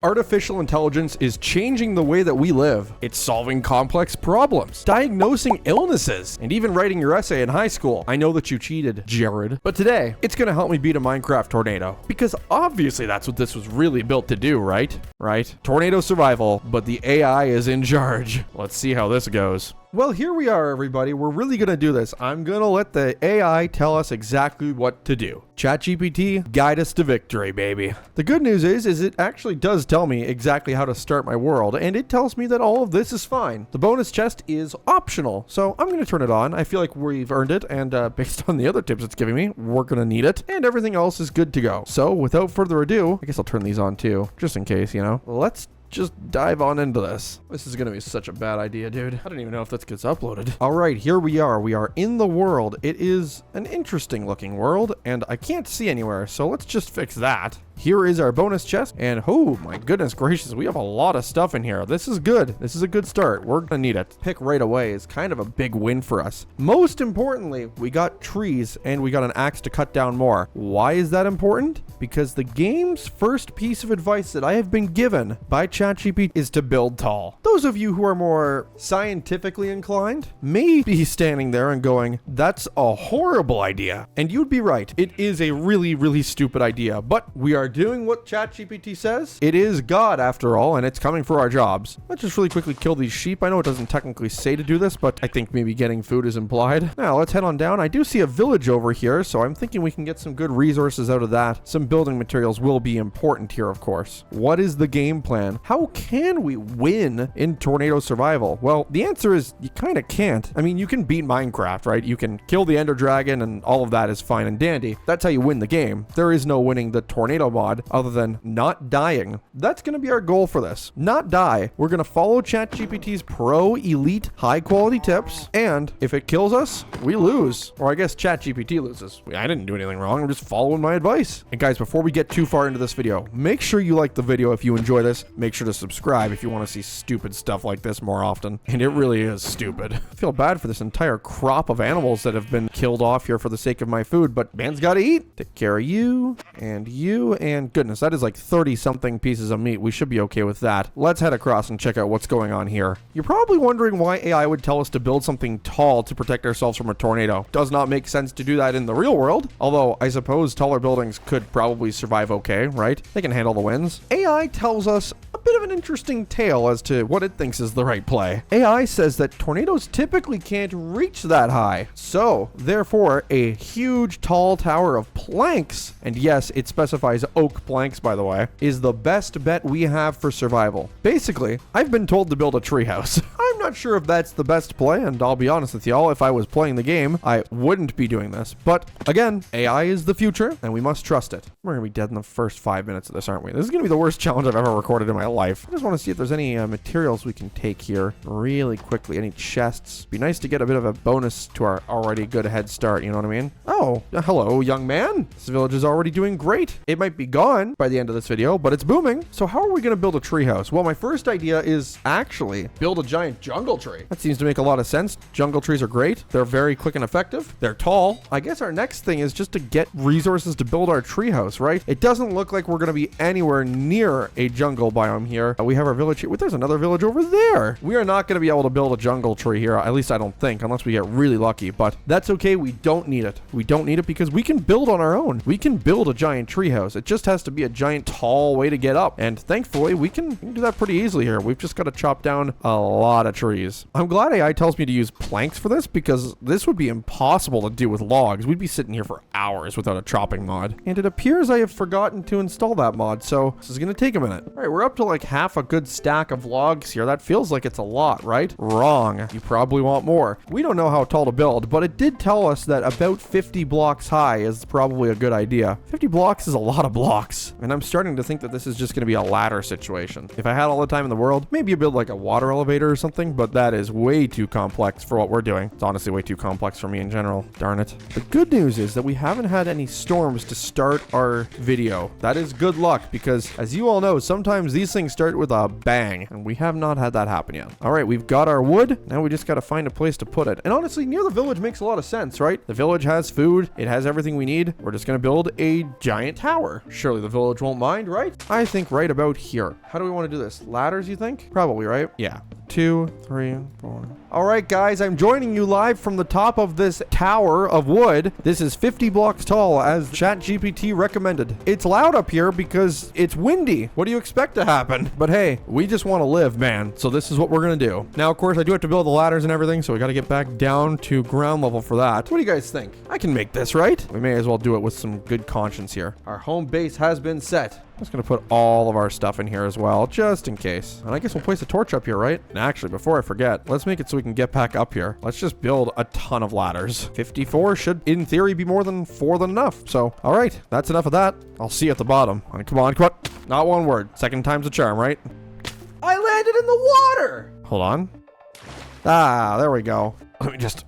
Artificial intelligence is changing the way that we live. It's solving complex problems, diagnosing illnesses, and even writing your essay in high school. I know that you cheated, Jared. But today, it's gonna help me beat a Minecraft tornado. Because obviously that's what this was really built to do, right? Right? Tornado survival, but the AI is in charge. Let's see how this goes. Well, here we are, everybody. We're really going to do this. I'm going to let the AI tell us exactly what to do. ChatGPT, guide us to victory, baby. The good news is it actually does tell me exactly how to start my world, and it tells me that all of this is fine. The bonus chest is optional, so I'm going to turn it on. I feel like we've earned it, and based on the other tips it's giving me, we're going to need it, and everything else is good to go. So, without further ado, I guess I'll turn these on too, just in case, you know. Let's just dive on into this. This is gonna be such a bad idea, dude. I don't even know if this gets uploaded. All right, here we are. We are in the world. It is an interesting looking world, and I can't see anywhere, so let's just fix that. Here is our bonus chest, and oh my goodness gracious, we have a lot of stuff in here. This is good. This is a good start. We're gonna need it. Pick right away is kind of a big win for us. Most importantly, we got trees, and we got an axe to cut down more. Why is that important? Because the game's first piece of advice that I have been given by ChatGPT is to build tall. Those of you who are more scientifically inclined may be standing there and going, that's a horrible idea. And you'd be right. It is a really, really stupid idea, but we are doing what ChatGPT says. It is God after all, and it's coming for our jobs. Let's just really quickly kill these sheep. I know it doesn't technically say to do this, but I think maybe getting food is implied. Now let's head on down. I do see a village over here, so I'm thinking we can get some good resources out of that. Some building materials will be important here, of course. What is the game plan? How can we win in tornado survival? Well, the answer is you kind of can't. I mean, you can beat Minecraft, right? You can kill the Ender Dragon and all of that is fine and dandy. That's how you win the game. There is no winning the tornado mod other than not dying. That's going to be our goal for this. Not die. We're going to follow ChatGPT's pro elite high quality tips, and if it kills us, we lose. Or I guess ChatGPT loses. I didn't do anything wrong. I'm just following my advice. And guys, before we get too far into this video, make sure you like the video if you enjoy this. Make sure to subscribe if you want to see stupid stuff like this more often. And it really is stupid. I feel bad for this entire crop of animals that have been killed off here for the sake of my food, but man's got to eat. Take care of you, and goodness, that is like 30 something pieces of meat. We should be okay with that. Let's head across and check out what's going on here. You're probably wondering why AI would tell us to build something tall to protect ourselves from a tornado. Does not make sense to do that in the real world, although I suppose taller buildings could probably survive okay, right? They can handle the winds. AI tells us a bit of an interesting tale as to what it thinks is the right play. AI says that tornadoes typically can't reach that high, so therefore a huge tall tower of planks, and yes, it specifies oak planks by the way, is the best bet we have for survival. Basically, I've been told to build a treehouse. I'm not sure if that's the best play, and I'll be honest with y'all, if I was playing the game, I wouldn't be doing this. But again, AI is the future, and we must trust it. We're gonna be dead in the first 5 minutes of this, aren't we? This is gonna be the worst challenge I've ever recorded in my life. I just want to see if there's any materials we can take here really quickly. Any chests? Be nice to get a bit of a bonus to our already good head start, you know what I mean? Oh, hello, young man. This village is already doing great. It might be gone by the end of this video, but it's booming. So how are we gonna build a treehouse? Well, my first idea is actually build a giant jungle tree. That seems to make a lot of sense. Jungle trees are great. They're very quick and effective. They're tall. I guess our next thing is just to get resources to build our treehouse, right? It doesn't look like we're gonna be anywhere near a jungle biome here. We have our village here. Wait, there's another village over there. We are not gonna be able to build a jungle tree here. At least I don't think, unless we get really lucky, but that's okay. We don't need it. We don't need it because we can build on our own. We can build a giant treehouse. It just has to be a giant tall way to get up. And thankfully, we can do that pretty easily here. We've just got to chop down a lot of trees. I'm glad AI tells me to use planks for this because this would be impossible to do with logs. We'd be sitting here for hours without a chopping mod. And it appears I have forgotten to install that mod, so this is going to take a minute. All right, we're up to like half a good stack of logs here. That feels like it's a lot, right? Wrong. You probably want more. We don't know how tall to build, but it did tell us that about 50 blocks high is probably a good idea. 50 blocks is a lot of blocks, and I'm starting to think that this is just going to be a ladder situation. If I had all the time in the world, maybe you build like a water elevator or something, something, but that is way too complex for what we're doing. It's honestly way too complex for me in general. Darn it. The good news is that we haven't had any storms to start our video. That is good luck because, as you all know, sometimes these things start with a bang, and we have not had that happen yet. All right, we've got our wood. Now we just got to find a place to put it. And honestly, near the village makes a lot of sense, right? The village has food. It has everything we need. We're just going to build a giant tower. Surely the village won't mind, right? I think right about here. How do we want to do this? Ladders, you think? Probably, right? Yeah. 2, 3, 4. All right, guys, I'm joining you live from the top of this tower of wood. This is 50 blocks tall, as ChatGPT recommended. It's loud up here because it's windy. What do you expect to happen? But hey, we just want to live, man. So this is what we're going to do. Now, of course, I do have to build the ladders and everything, so we got to get back down to ground level for that. What do you guys think? I can make this, right? We may as well do it with some good conscience here. Our home base has been set. I'm just going to put all of our stuff in here as well, just in case. And I guess we'll place a torch up here, right? And actually, before I forget, let's make it so we can get back up here. Let's just build a ton of ladders. 54 should, in theory, be more than 4 than enough. So, all right, that's enough of that. I'll see you at the bottom. Come on, come on. Not one word. Second time's a charm, right? I landed in the water! Hold on. Ah, there we go. Let me just...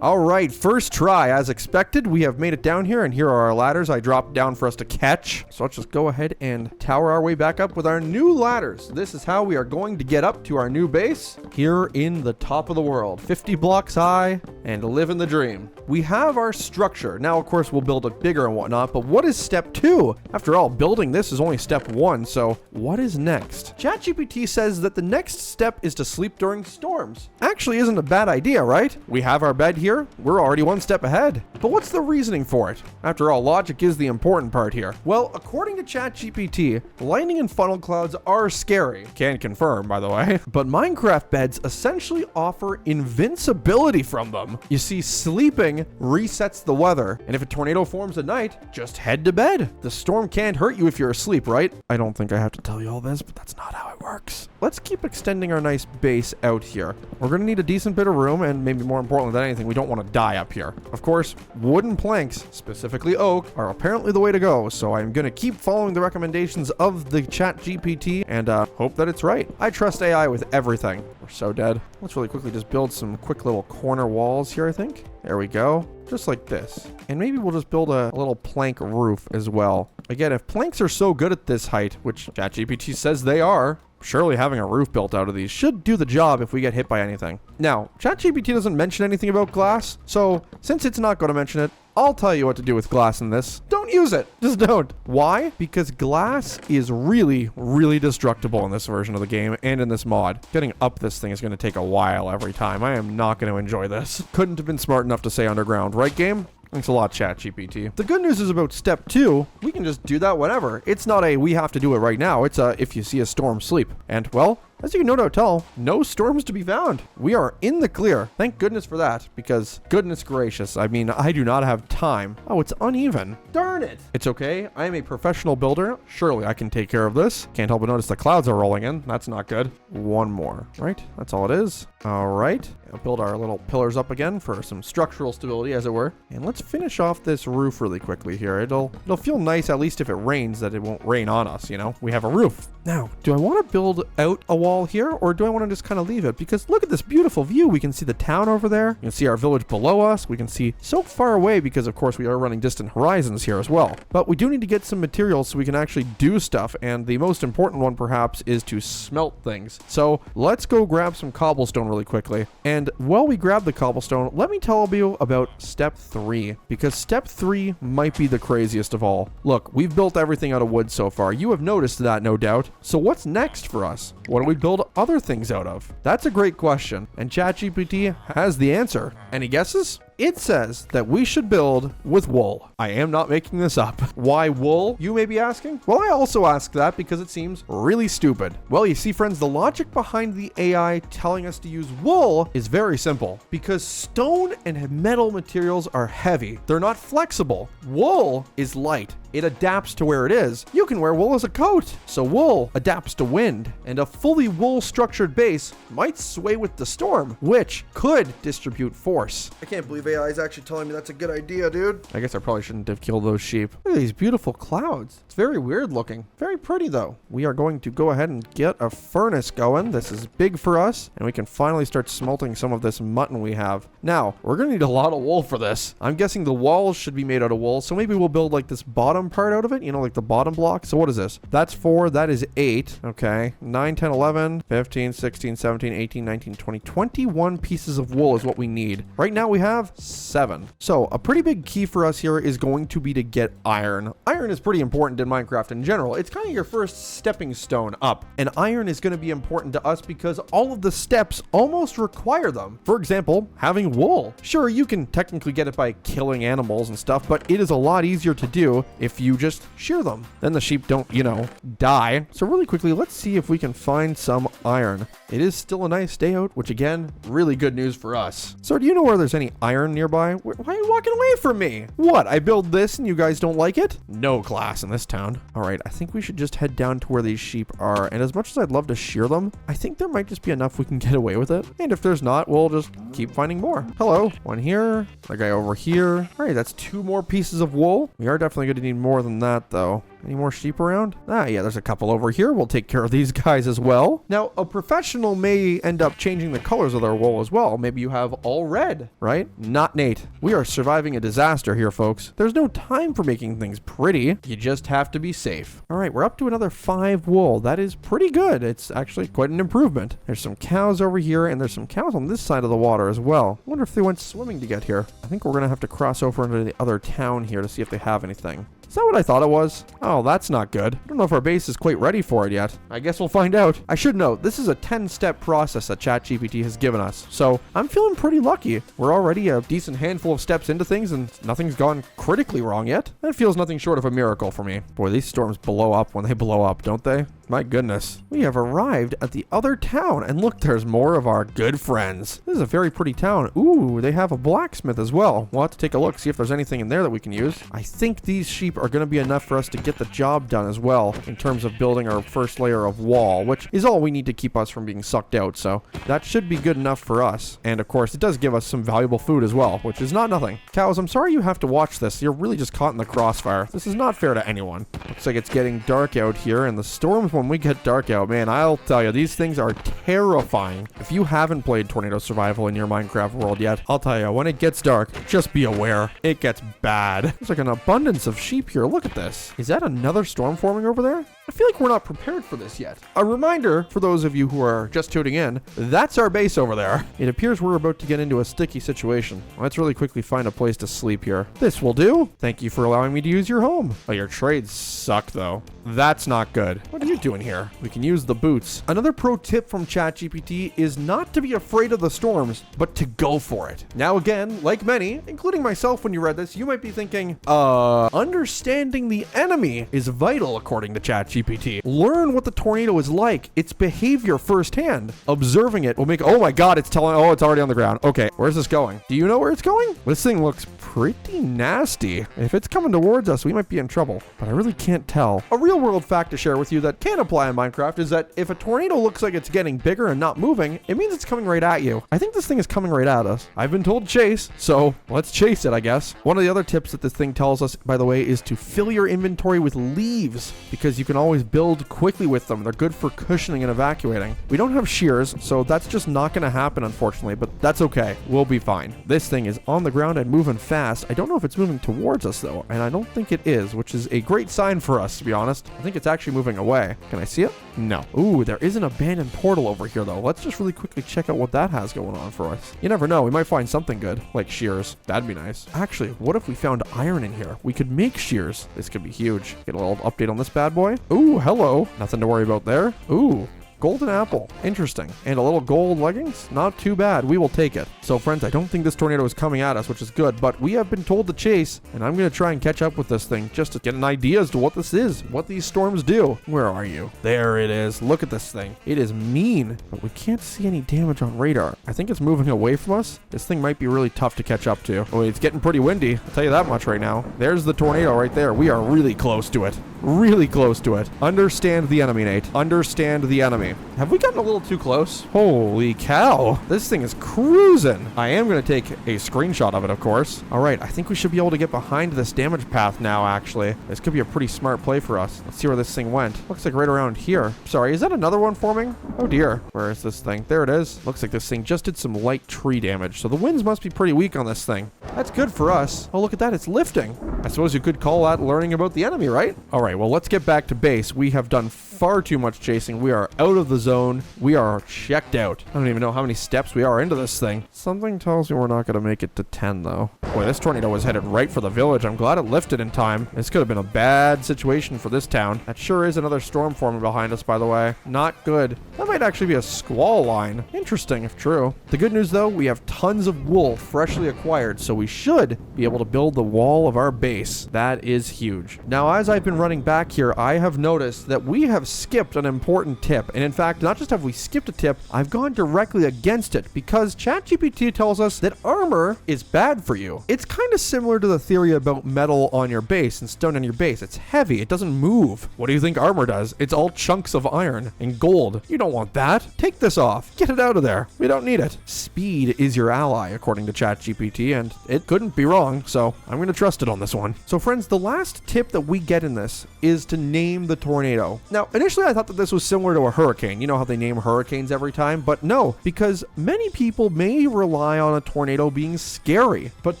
All right, first try. As expected, we have made it down here, and here are our ladders I dropped down for us to catch. So let's just go ahead and tower our way back up with our new ladders. This is how we are going to get up to our new base here in the top of the world. 50 blocks high and living the dream. We have our structure. Now, of course, we'll build it bigger and whatnot, but what is step 2? After all, building this is only step 1, so what is next? ChatGPT says that the next step is to sleep during storms. Actually isn't a bad idea, right? We have our bed here. We're already one step ahead. But what's the reasoning for it? After all, logic is the important part here. Well, according to ChatGPT, lightning and funnel clouds are scary. Can't confirm, by the way. But Minecraft beds essentially offer invincibility from them. You see, sleeping resets the weather, and if a tornado forms at night, just head to bed. The storm can't hurt you if you're asleep, right? I don't think I have to tell you all this, but that's not how it works. Let's keep extending our nice base out here. We're going to need a decent bit of room, and maybe more importantly than anything, we don't want to die up here. Of course, wooden planks, specifically oak, are apparently the way to go, so I'm going to keep following the recommendations of the ChatGPT and hope that it's right. I trust AI with everything. We're so dead. Let's really quickly just build some quick little corner walls here, I think. There we go. Just like this. And maybe we'll just build a little plank roof as well. Again, if planks are so good at this height, which ChatGPT says they are, surely having a roof built out of these should do the job if we get hit by anything. Now, ChatGPT doesn't mention anything about glass, so since it's not going to mention it, I'll tell you what to do with glass in this. Don't use it. Just don't. Why? Because glass is really, really destructible in this version of the game and in this mod. Getting up this thing is going to take a while every time. I am not going to enjoy this. Couldn't have been smart enough to say underground, right, game? Thanks a lot, ChatGPT. The good news is about step 2, we can just do that whenever. It's not a we have to do it right now. It's a if you see a storm, sleep. And, well, as you can no doubt tell, no storms to be found. We are in the clear. Thank goodness for that, because goodness gracious, I mean, I do not have time. Oh, it's uneven. Darn it. It's okay. I am a professional builder. Surely I can take care of this. Can't help but notice the clouds are rolling in. That's not good. One more, right? That's all it is. All right. I'll build our little pillars up again for some structural stability, as it were. And let's finish off this roof really quickly here. It'll feel nice, at least if it rains, that it won't rain on us, you know? We have a roof. Now, do I want to build out a wall here, or do I want to just kind of leave it? Because look at this beautiful view. We can see the town over there. You can see our village below us. We can see so far away because, of course, we are running distant horizons here as well. But we do need to get some materials so we can actually do stuff, and the most important one, perhaps, is to smelt things. So let's go grab some cobblestone really quickly. And while we grab the cobblestone, let me tell you about step 3, because step 3 might be the craziest of all. Look, we've built everything out of wood so far. You have noticed that, no doubt. So what's next for us? What do we build other things out of? That's a great question, and ChatGPT has the answer. Any guesses? It says that we should build with wool. I am not making this up. Why wool, you may be asking? Well, I also ask that because it seems really stupid. Well, you see, friends, the logic behind the AI telling us to use wool is very simple. Because stone and metal materials are heavy. They're not flexible. Wool is light. It adapts to where it is. You can wear wool as a coat. So wool adapts to wind, and a fully wool structured base might sway with the storm, which could distribute force. I can't believe AI is actually telling me that's a good idea, dude. I guess I probably shouldn't have killed those sheep. Look at these beautiful clouds. It's very weird looking. Very pretty, though. We are going to go ahead and get a furnace going. This is big for us, and we can finally start smelting some of this mutton we have. Now, we're going to need a lot of wool for this. I'm guessing the walls should be made out of wool, so maybe we'll build like this bottom part out of it, you know, like the bottom block. So what is this? That's 4, that is 8. Okay, 9, 10, 11, 15, 16, 17, 18, 19, 20, 21 pieces of wool is what we need. Right now we have 7. So a pretty big key for us here is going to be to get iron. Iron is pretty important in Minecraft in general. It's kind of your first stepping stone up. And iron is going to be important to us because all of the steps almost require them. For example, having wool. Sure, you can technically get it by killing animals and stuff, but it is a lot easier to do if you just shear them. Then the sheep don't, you know, die. So really quickly, let's see if we can find some iron. It is still a nice day out, which again, really good news for us. So do you know where there's any iron nearby? Why are you walking away from me? What, I build this and you guys don't like it? No class in this town. All right, I think we should just head down to where these sheep are. And as much as I'd love to shear them, I think there might just be enough we can get away with it. And if there's not, we'll just keep finding more. Hello, one here, the guy over here. All right, that's 2 more pieces of wool. We are definitely going to need more than that though. Any more sheep around? Ah, yeah, there's a couple over here. We'll take care of these guys as well. Now, a professional may end up changing the colors of their wool as well. Maybe you have all red, right? Not Nate. We are surviving a disaster here, folks. There's no time for making things pretty. You just have to be safe. All right, we're up to another 5 wool. That is pretty good. It's actually quite an improvement. There's some cows over here, and there's some cows on this side of the water as well. I wonder if they went swimming to get here. I think we're going to have to cross over into the other town here to see if they have anything. Is that what I thought it was? Oh, that's not good. I don't know if our base is quite ready for it yet. I guess we'll find out. I should note, this is a 10-step process that ChatGPT has given us. So I'm feeling pretty lucky. We're already a decent handful of steps into things and nothing's gone critically wrong yet. That feels nothing short of a miracle for me. Boy, these storms blow up when they blow up, don't they? My goodness. We have arrived at the other town, and look, there's more of our good friends. This is a very pretty town. Ooh, they have a blacksmith as well. We'll have to take a look, see if there's anything in there that we can use. I think these sheep are going to be enough for us to get the job done as well, in terms of building our first layer of wall, which is all we need to keep us from being sucked out, so that should be good enough for us. And of course, it does give us some valuable food as well, which is not nothing. Cows, I'm sorry you have to watch this. You're really just caught in the crossfire. This is not fair to anyone. Looks like it's getting dark out here, and the storms when we get dark out, man, I'll tell you, these things are terrifying. If you haven't played Tornado Survival in your Minecraft world yet, I'll tell you, when it gets dark, just be aware. It gets bad. There's like an abundance of sheep here. Look at this. Is that another storm forming over there? I feel like we're not prepared for this yet. A reminder for those of you who are just tuning in, that's our base over there. It appears we're about to get into a sticky situation. Let's really quickly find a place to sleep here. This will do. Thank you for allowing me to use your home. Oh, your trades suck though. That's not good. What are you doing here? We can use the boots. Another pro tip from ChatGPT is not to be afraid of the storms, but to go for it. Now again, like many, including myself when you read this, you might be thinking, understanding the enemy is vital according to ChatGPT. Learn what the tornado is like, its behavior firsthand. Observing it will make, oh my god, it's already on the ground. Okay, where's this going? Do you know where it's going? This thing looks pretty nasty. If it's coming towards us, we might be in trouble, but I really can't tell. A real world fact to share with you that can apply in Minecraft is that if a tornado looks like it's getting bigger and not moving, it means it's coming right at you. I think this thing is coming right at us. I've been told to chase, so let's chase it, I guess. One of the other tips that this thing tells us, by the way, is to fill your inventory with leaves, because you can always build quickly with them. They're good for cushioning and evacuating. We don't have shears, so that's just not going to happen, unfortunately, but that's okay. We'll be fine. This thing is on the ground and moving fast. I don't know if it's moving towards us, though, and I don't think it is, which is a great sign for us, to be honest. I think it's actually moving away. Can I see it? No. Ooh, there is an abandoned portal over here, though. Let's just really quickly check out what that has going on for us. You never know. We might find something good, like shears. That'd be nice. Actually, what if we found iron in here? We could make shears. This could be huge. Get a little update on this bad boy. Ooh, hello. Nothing to worry about there. Ooh. Golden apple. Interesting. And a little gold leggings? Not too bad. We will take it. So friends, I don't think this tornado is coming at us, which is good, but we have been told to chase, and I'm going to try and catch up with this thing just to get an idea as to what this is, what these storms do. Where are you? There it is. Look at this thing. It is mean, but we can't see any damage on radar. I think it's moving away from us. This thing might be really tough to catch up to. Oh, it's getting pretty windy. I'll tell you that much right now. There's the tornado right there. We are really close to it. Really close to it. Understand the enemy, Nate. Understand the enemy. me. Have we gotten a little too close? Holy cow. This thing is cruising. I am going to take a screenshot of it, of course. All right, I think we should be able to get behind this damage path now, actually. This could be a pretty smart play for us. Let's see where this thing went. Looks like right around here. Sorry, is that another one forming? Oh dear. Where is this thing? There it is. Looks like this thing just did some light tree damage, so the winds must be pretty weak on this thing. That's good for us. Oh, look at that. It's lifting. I suppose you could call that learning about the enemy, right? All right, well, let's get back to base. We have done far too much chasing. We are out of the zone. We are checked out. I don't even know how many steps we are into this thing. Something tells me we're not going to make it to 10, though. Boy, this tornado was headed right for the village. I'm glad it lifted in time. This could have been a bad situation for this town. That sure is another storm forming behind us, by the way. Not good. That might actually be a squall line. Interesting, if true. The good news, though, we have tons of wool freshly acquired, so we should be able to build the wall of our base. That is huge. Now, as I've been running back here, I have noticed that we have skipped an important tip. And in fact, not just have we skipped a tip, I've gone directly against it because ChatGPT tells us that armor is bad for you. It's kind of similar to the theory about metal on your base and stone on your base. It's heavy. It doesn't move. What do you think armor does? It's all chunks of iron and gold. You don't want that. Take this off. Get it out of there. We don't need it. Speed is your ally, according to ChatGPT, and it couldn't be wrong, so I'm going to trust it on this one. So friends, the last tip that we get in this is to name the tornado. Now, initially I thought that this was similar to a hurricane. You know how they name hurricanes every time? But no, because many people may rely on a tornado being scary. But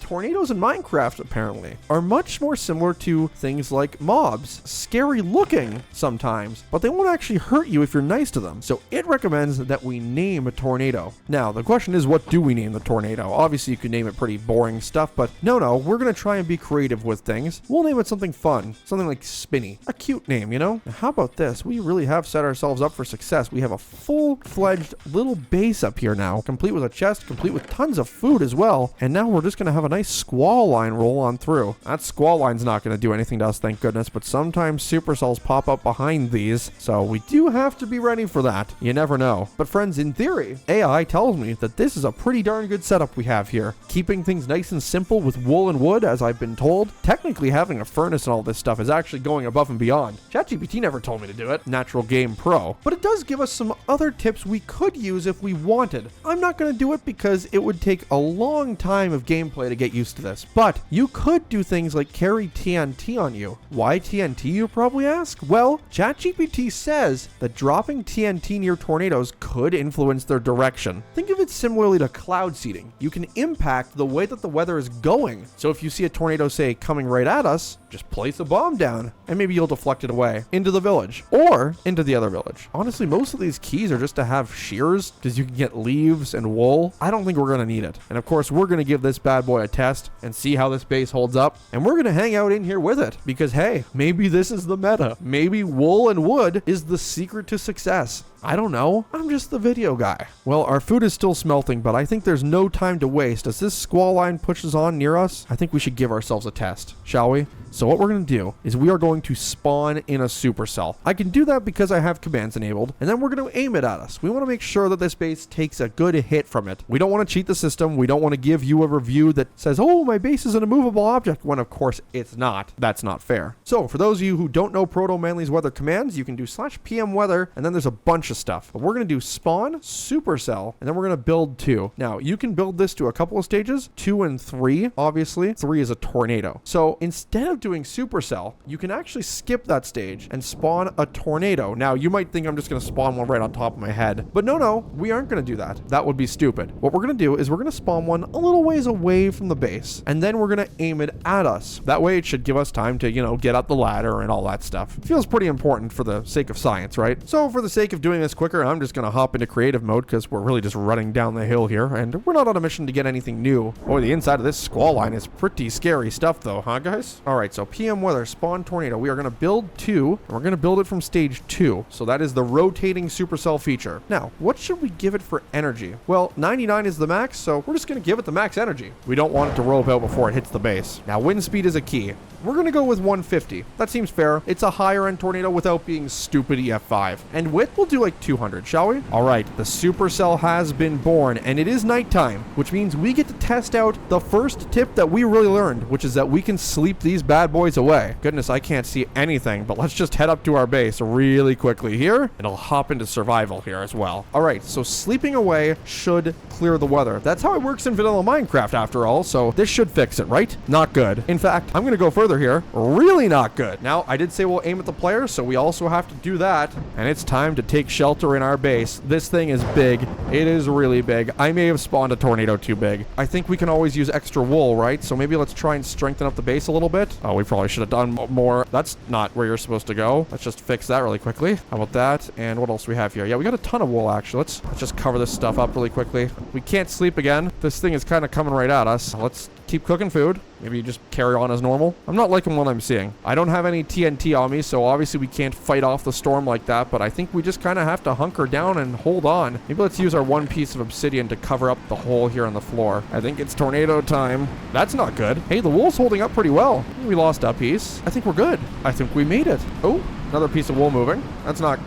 tornadoes in Minecraft, apparently, are much more similar to things like mobs. Scary looking sometimes, but they won't actually hurt you if you're nice to them. So it recommends that we name a tornado. Now, the question is, what do we name the tornado? Obviously, you could name it pretty boring stuff, but no, we're going to try and be creative with things. We'll name it something fun, something like Spinny. A cute name, you know? Now, how about this? We really have set ourselves up for success. We have a full-fledged little base up here now, complete with a chest, complete with tons of food as well. And now we're just going to have a nice squall line roll on through. That squall line's not going to do anything to us, thank goodness, but sometimes supercells pop up behind these, so we do have to be ready for that. You never know. But friends, in theory, AI tells me that this is a pretty darn good setup we have here. Keeping things nice and simple with wool and wood, as I've been told. Technically, having a furnace and all this stuff is actually going above and beyond. ChatGPT never told me to do it. Natural Game Pro. But it does give us some other tips we could use if we wanted. I'm not going to do it because it would take a long time of gameplay to get used to this. But you could do things like carry TNT on you. Why TNT, you probably ask? Well, ChatGPT says that dropping TNT near tornadoes could influence their direction. Think of it similarly to cloud seeding. You can impact the way that the weather is going. So if you see a tornado, say, coming right at us, just place a bomb down and maybe you'll deflect it away into the village or into the other village. Honestly, most of these keys are just to have shears because you can get leaves and wool. I don't think we're going to need it. And of course, we're going to give this bad boy a test and see how this base holds up. And we're going to hang out in here with it because, hey, maybe this is the meta. Maybe wool and wood is the secret to success. I don't know. I'm just the video guy. Well, our food is still smelting, but I think there's no time to waste. As this squall line pushes on near us, I think we should give ourselves a test, shall we? So what we're going to do is we are going to spawn in a supercell. I can do that because I have commands enabled, and then we're going to aim it at us. We want to make sure that this base takes a good hit from it. We don't want to cheat the system. We don't want to give you a review that says, oh, my base is an immovable object, when of course it's not. That's not fair. So for those of you who don't know Proto Manly's weather commands, you can do /PM weather, and then there's a bunch of stuff. But we're going to do spawn, supercell, and then we're going to build 2. Now, you can build this to a couple of stages, 2 and 3, obviously. 3 is a tornado. So instead of doing supercell, you can actually skip that stage and spawn a tornado. Now, you might think I'm just going to spawn one right on top of my head, but no, we aren't going to do that. That would be stupid. What we're going to do is we're going to spawn one a little ways away from the base, and then we're going to aim it at us. That way it should give us time to, get up the ladder and all that stuff. It feels pretty important for the sake of science, right? So for the sake of doing this quicker, I'm just going to hop into creative mode because we're really just running down the hill here, and we're not on a mission to get anything new. Boy, the inside of this squall line is pretty scary stuff though, huh guys? All right, so PM weather, spawn tornado. We are going to build 2, and we're going to build it from stage 2. So that is the rotating supercell feature. Now, what should we give it for energy? Well, 99 is the max, so we're just going to give it the max energy. We don't want it to roll out before it hits the base. Now, wind speed is a key. We're going to go with 150. That seems fair. It's a higher end tornado without being stupid EF5. And width, we'll do like 200, shall we? All right, the supercell has been born, and it is nighttime, which means we get to test out the first tip that we really learned, which is that we can sleep these bad boys away. Goodness, I can't see anything, but let's just head up to our base really quickly here, and I'll hop into survival here as well. All right, so sleeping away should clear the weather. That's how it works in vanilla Minecraft after all, so this should fix it, right? Not good. In fact, I'm gonna go further here. Really not good. Now, I did say we'll aim at the players, so we also have to do that, and it's time to take shelter in our base. This thing is big. It is really big. I may have spawned a tornado too big. I think we can always use extra wool, right? So maybe let's try and strengthen up the base a little bit. Oh, we probably should have done more. That's not where you're supposed to go. Let's just fix that really quickly. How about that? And what else do we have here? Yeah, we got a ton of wool, actually. Let's just cover this stuff up really quickly. We can't sleep again. This thing is kind of coming right at us. Let's keep cooking food. Maybe you just carry on as normal. I'm not liking what I'm seeing. I don't have any TNT on me, so obviously we can't fight off the storm like that, but I think we just kind of have to hunker down and hold on. Maybe let's use our one piece of obsidian to cover up the hole here on the floor. I think it's tornado time. That's not good. Hey, the wool's holding up pretty well. We lost a piece. I think we're good. I think we made it. Oh, another piece of wool moving. That's not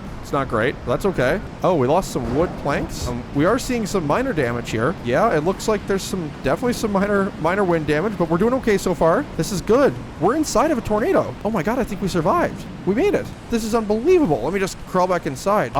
great. That's okay. Oh, we lost some wood planks. We are seeing some minor damage here. Yeah, it looks like there's definitely some minor wind damage, but we're doing okay so far. This is good. We're inside of a tornado. Oh my god, I think we survived. We made it. This is unbelievable. Let me just crawl back inside.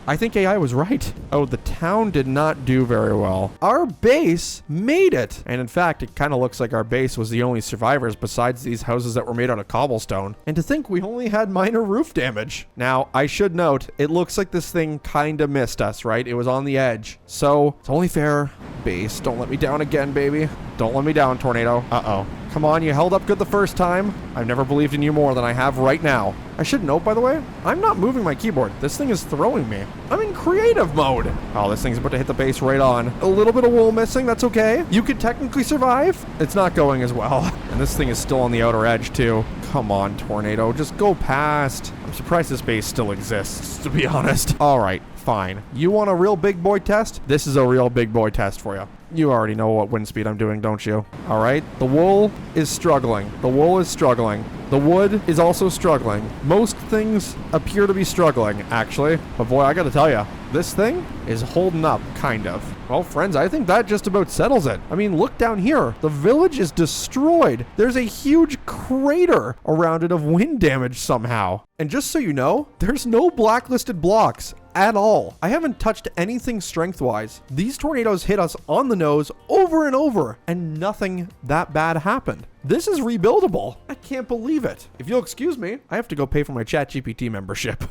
I think AI was right. Oh, the town did not do very well. Our base made it. And in fact, it kind of looks like our base was the only survivors besides these houses that were made out of cobblestone. And to think we only had minor roof damage. Now, I should note, it looks like this thing kind of missed us, right? It was on the edge. So, it's only fair. Base, don't let me down again, baby. Don't let me down, tornado. Uh-oh. Come on, you held up good the first time. I've never believed in you more than I have right now. I should note, by the way, I'm not moving my keyboard. This thing is throwing me. I'm in creative mode. Oh, this thing's about to hit the base right on. A little bit of wool missing, that's okay. You could technically survive. It's not going as well. And this thing is still on the outer edge, too. Come on, tornado, just go past. I'm surprised this base still exists, to be honest. All right, fine. You want a real big boy test? This is a real big boy test for you. You already know what wind speed I'm doing, don't you? All right, the wool is struggling. The wool is struggling. The wood is also struggling. Most things appear to be struggling, actually. But boy, I gotta tell you, this thing is holding up, kind of. Well, friends, I think that just about settles it. I mean, look down here. The village is destroyed. There's a huge crater around it of wind damage somehow. And just so you know, there's no blacklisted blocks at all. I haven't touched anything strength-wise. These tornadoes hit us on the nose over and over, and nothing that bad happened. This is rebuildable. I can't believe it. If you'll excuse me, I have to go pay for my ChatGPT membership.